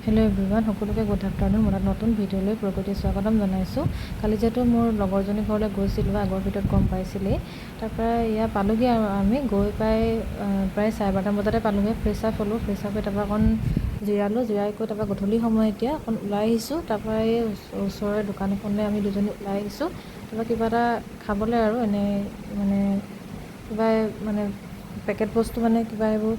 Hello everyone সকলোকে good afternoon মোৰ নতুন ভিডিঅ'লৈ প্ৰগতি স্বাগতম জনাইছোঁ। কালি যেটো মোৰ লগৰজনী ঘৰলৈ গৈছিলোঁ আগৰ ভিডিঅ'ত গম পাইছিলেই। তাৰ পৰা ইয়া পালোগে আমি গৈ পাই প্ৰায় 12:30 বজাতে পালোগে। ফ্ৰেছ আপ হ'লোঁ, ফ্ৰেছ আপ হৈ তাৰপৰা অকণ জিৰালোঁ, জিৰাই কৈ তাৰপৰা গধূলি সময় এতিয়া অকণ ওলাই আহিছোঁ। তাৰপৰা এই ওচৰৰে দোকান এখনলৈ আমি দুজনী ওলাই আহিছোঁ। তাৰপৰা কিবা এটা খাবলৈ আৰু এনেই কিবা পেকেট বস্তু কিবা এইবোৰ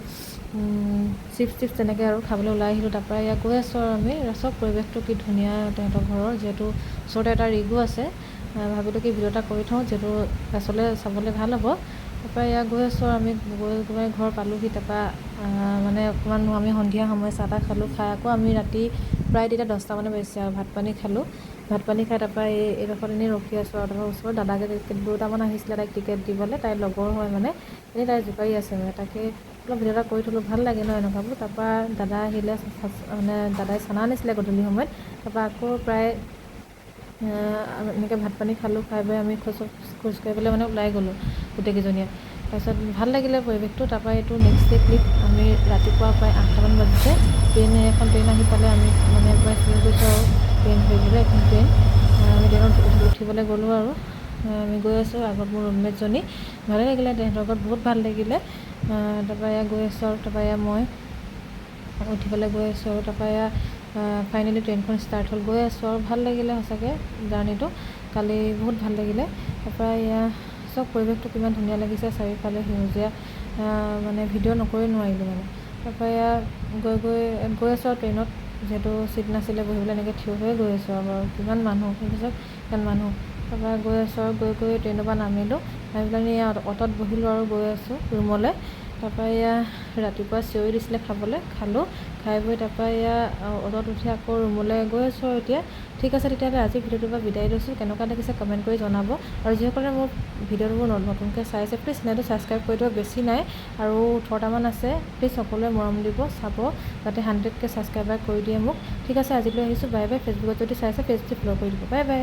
চিপছ তেনেকৈ আৰু খাবলৈ ওলাই আহিলোঁ। তাৰপৰা ইয়াত গৈ আছোঁ আৰু আমি চব পৰিৱেশটো কি ধুনীয়া তেহেঁতৰ ঘৰৰ, যিহেতু ওচৰতে এটা ৰিগো আছে। ভাবিলোঁ কি ভিডিঅ' এটা কৰি থওঁ, যিহেতু পাছলৈ চাবলৈ ভাল হ'ব। তাৰপৰা ইয়াত গৈ আছোঁ আৰু আমি গৈ ঘৰ পালোঁহি। তাৰপৰা অকণমান আমি সন্ধিয়া সময় চাহ তাহ খালোঁ, খাই আকৌ আমি ৰাতি প্ৰায় তেতিয়া 10টা মানে বাজিছে আৰু ভাত পানী খালোঁ। ভাত পানী খাই তাৰপৰা এইডোখৰত এনেই ৰখি আছোঁ আৰু তাৰপৰা ওচৰত দাদাকে দুটামান আহিছিলে তাইক টিকেট দিবলৈ, তাইৰ লগৰ হয় এনেই তাই জোকাৰি আছে তাকে অলপ ভিডিঅ' এটা কৰি থ'লোঁ, ভাল লাগে ন এনেকুৱাবোৰ। তাৰপৰা দাদা আহিলে, দাদাই চানা আনিছিলে গধূলি সময়ত। তাৰপৰা আকৌ প্ৰায় এনেকৈ ভাত পানী খালোঁ, খাই বৈ আমি খোজকাঢ়িবলৈ ওলাই গ'লোঁ গোটেইকেইজনীয়ে। তাৰপিছত ভাল লাগিলে পৰিৱেশটো। তাৰপৰা এইটো নেক্সট ডে ক্লিপ। আমি ৰাতিপুৱা প্ৰায় 8টামান বাজিছে, এখন ট্ৰেইন আহি পালে। আমি প্ৰায় শুই গৈছোঁ আৰু ট্ৰেইন ধৰিবলৈ। এখন ট্ৰেইন আমি ট্ৰেইনত উঠিবলৈ গ'লোঁ আৰু আমি গৈ আছোঁ। আগত মোৰ ৰুমমেটজনী, ভালেই লাগিলে তেহেঁতৰ ঘৰত, বহুত ভাল লাগিলে। তাৰপৰা এয়া গৈ আছোঁ আৰু তাৰপৰা এয়া মই উঠিবলৈ গৈ আছোঁ আৰু তাৰপৰা এয়া ফাইনেলি ট্ৰেইনখন ষ্টাৰ্ট হ'ল। গৈ আছোঁ আৰু ভাল লাগিলে সঁচাকৈ জাৰ্ণিটো, কালি বহুত ভাল লাগিলে। তাৰপৰা এয়া চব পৰিৱেশটো কিমান ধুনীয়া লাগিছে, চাৰিওফালে সেউজীয়া, ভিডিঅ' নকৰি নোৱাৰিলোঁ তাৰপৰা এয়া গৈ আছোঁ আৰু ট্ৰেইনত, যিহেতু চিট নাছিলে বহিবলৈ, এনেকৈ থিয় হৈয়ে গৈ আছোঁ আৰু কিমান মানুহ কিমান মানুহ। তাৰপৰা গৈ আছোঁ আৰু গৈ ট্ৰেইনৰ পৰা নামিলোঁ, নামি পেলাই এয়া অ'টত বহিলোঁ আৰু গৈ আছোঁ ৰুমলৈ। তাৰপৰা এয়া ৰাতিপুৱা চিঞৰি দিছিলে খাবলৈ, খালোঁ। খাই বৈ তাৰপৰা এয়া অ'টত উঠি আকৌ ৰুমলৈ গৈ আছোঁ আৰু এতিয়া। ঠিক আছে তেতিয়াহ'লে আজি ভিডিঅ'টোৰ পৰা বিদায় লৈছোঁ। কেনেকুৱা লাগিছে কমেণ্ট কৰি জনাব। আৰু যিসকলে মোৰ ভিডিঅ'বোৰ নতুনকৈ চাইছে প্লিজ চেনেলটো ছাবস্ক্ৰাইব কৰি দিব, বেছি নাই আৰু 18টামান আছে। প্লিজ সকলোৱে মৰম দিব, চাব যাতে 100কে ছাবস্ক্ৰাইবাৰ কৰি দিয়ে মোক। ঠিক আছে আজিলৈ আহিছোঁ, বাই বাই। ফেচবুকত যদি চাইছে পেজটো ফ'ল' কৰি দিব, বাই বাই।